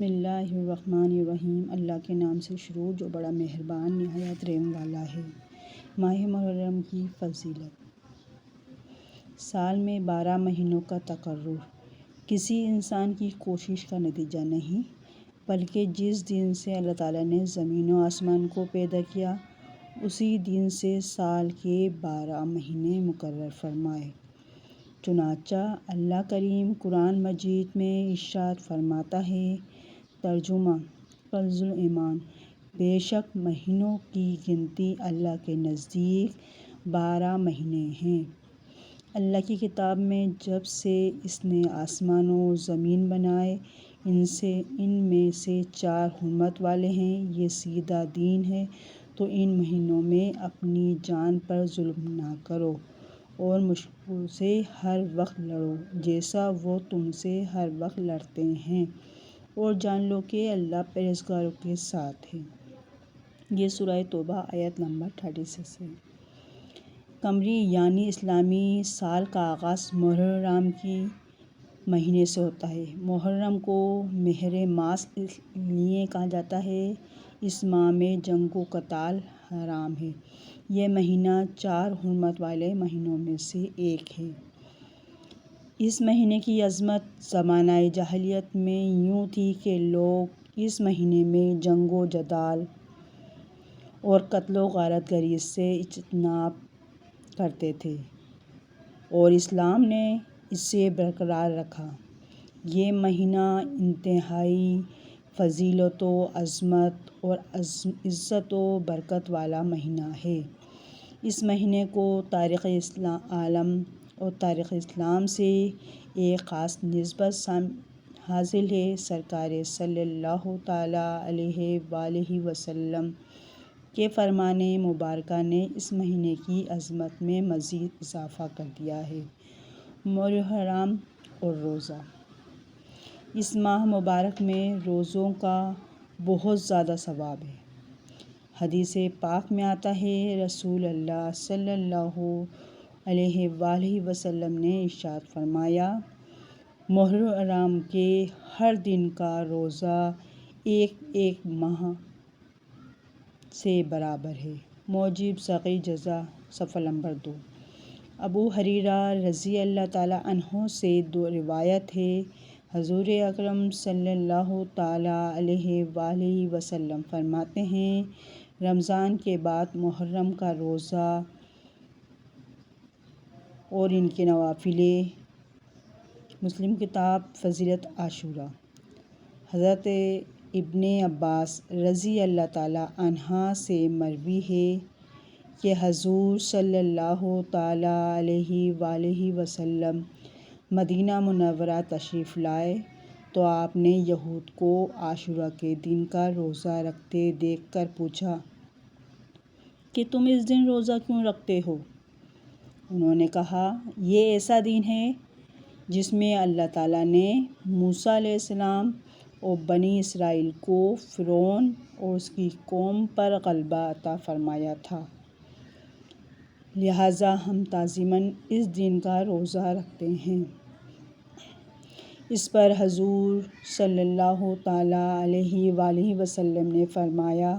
بسم اللہ الرحمن الرحیم۔ اللہ کے نام سے شروع جو بڑا مہربان نہایت رحم والا ہے۔ ماہ محرم کی فضیلت۔ سال میں 12 مہینوں کا تقرر کسی انسان کی کوشش کا نتیجہ نہیں، بلکہ جس دن سے اللہ تعالیٰ نے زمین و آسمان کو پیدا کیا اسی دن سے سال کے 12 مہینے مقرر فرمائے۔ چنانچہ اللہ کریم قرآن مجید میں ارشاد فرماتا ہے، ترجمہ کنز ایمان، بے شک مہینوں کی گنتی اللہ کے نزدیک 12 مہینے ہیں۔ اللہ کی کتاب میں جب سے اس نے آسمان و زمین بنائے ان میں سے 4 حرمت والے ہیں۔ یہ سیدھا دین ہے، تو ان مہینوں میں اپنی جان پر ظلم نہ کرو اور مشرکوں سے ہر وقت لڑو جیسا وہ تم سے ہر وقت لڑتے ہیں، اور جان لو کہ اللہ پرہیزگاروں کے ساتھ ہے۔ یہ سورہ توبہ آیت نمبر 36 ہے۔ قمری یعنی اسلامی سال کا آغاز محرم کے مہینے سے ہوتا ہے۔ محرم کو مہر ماس اس لیے کہا جاتا ہے، اس ماہ میں جنگ و قتال حرام ہے۔ یہ مہینہ 4 حرمت والے مہینوں میں سے ایک ہے۔ اس مہینے کی عظمت زمانہ جاہلیت میں یوں تھی کہ لوگ اس مہینے میں جنگ و جدال اور قتل و غارت گری سے اجتناب کرتے تھے، اور اسلام نے اسے برقرار رکھا۔ یہ مہینہ انتہائی فضیلت و عظمت اور عزت و برکت والا مہینہ ہے۔ اس مہینے کو تاریخ عالم اور تاریخ اسلام سے ایک خاص نسبت حاصل ہے۔ سرکار صلی اللہ تعالیٰ علیہ وآلہ وسلم کے فرمان مبارکہ نے اس مہینے کی عظمت میں مزید اضافہ کر دیا ہے۔ محرم اور روزہ۔ اس ماہ مبارک میں روزوں کا بہت زیادہ ثواب ہے۔ حدیث پاک میں آتا ہے، رسول اللہ صلی اللہ علیہ وآلہ وسلم نے ارشاد فرمایا، محرم کے ہر دن کا روزہ ایک ماہ سے برابر ہے۔ موجب صحیح جزا صفحہ نمبر 2۔ ابو ہریرہ رضی اللہ تعالیٰ عنہ سے روایت ہے، حضور اکرم صلی اللہ تعالیٰ علیہ وآلہ وسلم فرماتے ہیں، رمضان کے بعد محرم کا روزہ اور ان کے نوافل۔ مسلم کتاب فضیلت عاشوراء۔ حضرت ابن عباس رضی اللہ تعالیٰ عنہ سے مروی ہے کہ حضور صلی اللہ تعالیٰ علیہ وآلہ وسلم مدینہ منورہ تشریف لائے تو آپ نے یہود کو عاشوراء کے دن کا روزہ رکھتے دیکھ کر پوچھا کہ تم اس دن روزہ کیوں رکھتے ہو؟ انہوں نے کہا، یہ ایسا دن ہے جس میں اللہ تعالیٰ نے موسیٰ علیہ السلام اور بنی اسرائیل کو فرعون اور اس کی قوم پر غلبہ عطا فرمایا تھا، لہٰذا ہم تعظیماً اس دن کا روزہ رکھتے ہیں۔ اس پر حضور صلی اللہ تعالیٰ علیہ وآلہ وسلم نے فرمایا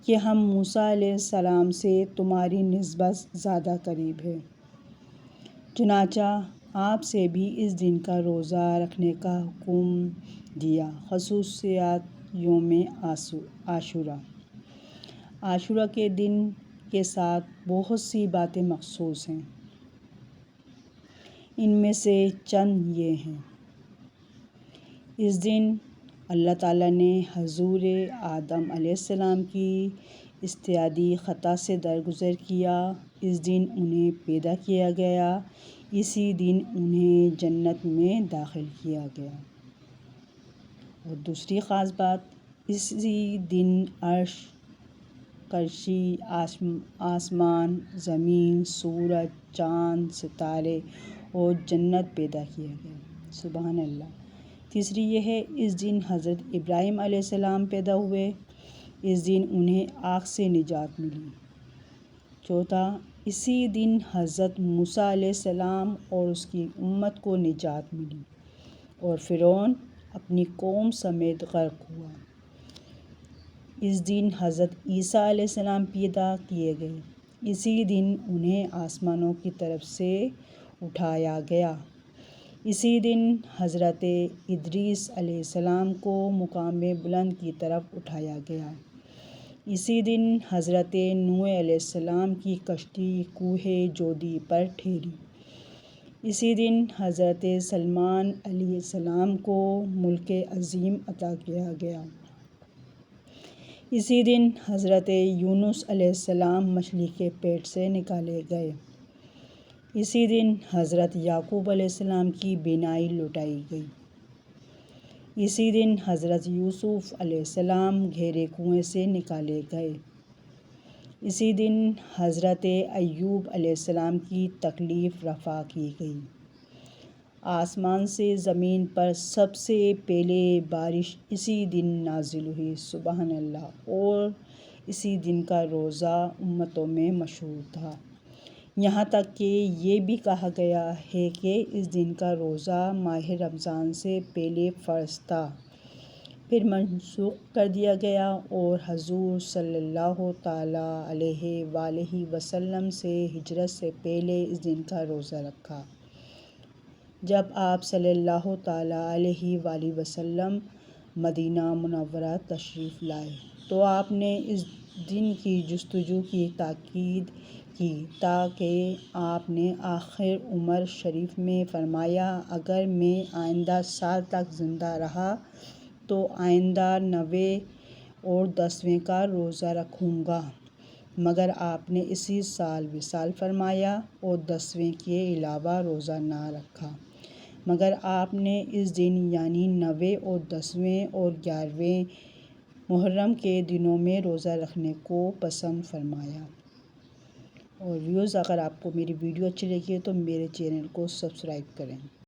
کہ ہم موسیٰ علیہ السلام سے تمہاری نسبت زیادہ قریب ہیں۔ چنانچہ آپ سے بھی اس دن کا روزہ رکھنے کا حکم دیا۔ خصوصیات یوم عاشوراء۔ عاشوراء کے دن کے ساتھ بہت سی باتیں مخصوص ہیں۔ ان میں سے چند یہ ہیں۔ اس دن اللہ تعالیٰ نے حضور آدم علیہ السلام کی اجتہادی خطا سے درگزر کیا۔ اس دن انہیں پیدا کیا گیا۔ اسی دن انہیں جنت میں داخل کیا گیا۔ اور دوسری خاص بات، اسی دن عرش، کرسی، آسمان، زمین، سورج، چاند، ستارے اور جنت پیدا کیا گیا۔ سبحان اللہ۔ تیسری یہ ہے، اس دن حضرت ابراہیم علیہ السلام پیدا ہوئے۔ اس دن انہیں آگ سے نجات ملی۔ چوتھا، اسی دن حضرت موسیٰ علیہ السلام اور اس کی امت کو نجات ملی اور فرعون اپنی قوم سمیت غرق ہوا۔ اس دن حضرت عیسیٰ علیہ السلام پیدا کیے گئے۔ اسی دن انہیں آسمانوں کی طرف سے اٹھایا گیا۔ اسی دن حضرت ادریس علیہ السلام کو مقام بلند کی طرف اٹھایا گیا۔ اسی دن حضرت نوح علیہ السلام کی کشتی کوہ جودی پر ٹھہری۔ اسی دن حضرت سلیمان علیہ السلام کو ملک عظیم عطا کیا گیا۔ اسی دن حضرت یونس علیہ السلام مچھلی کے پیٹ سے نکالے گئے۔ اسی دن حضرت یعقوب علیہ السلام کی بینائی لوٹائی گئی۔ اسی دن حضرت یوسف علیہ السلام گہرے کنویں سے نکالے گئے۔ اسی دن حضرت ایوب علیہ السلام کی تکلیف رفع کی گئی۔ آسمان سے زمین پر سب سے پہلے بارش اسی دن نازل ہوئی، سبحان اللہ، اور اسی دن کا روزہ امتوں میں مشہور تھا۔ یہاں تک کہ یہ بھی کہا گیا ہے کہ اس دن کا روزہ ماہ رمضان سے پہلے فرض تھا، پھر منسوخ کر دیا گیا اور حضور صلی اللہ تعالیٰ علیہ وآلہ وسلم سے ہجرت سے پہلے اس دن کا روزہ رکھا۔ جب آپ صلی اللہ تعالیٰ علیہ وآلہ وسلم مدینہ منورہ تشریف لائے تو آپ نے اس دن کی جستجو کی تاکید کی، تاکہ آپ نے آخر عمر شریف میں فرمایا، اگر میں آئندہ سال تک زندہ رہا تو آئندہ 9ویں اور 10ویں کا روزہ رکھوں گا، مگر آپ نے اسی سال وصال فرمایا اور 10ویں کے علاوہ روزہ نہ رکھا، مگر آپ نے اس دن یعنی 9ویں اور 10ویں اور 11ویں محرم کے دنوں میں روزہ رکھنے کو پسند فرمایا۔ اور ویوز، اگر آپ کو میری ویڈیو اچھی لگی ہے تو میرے چینل کو سبسکرائب کریں۔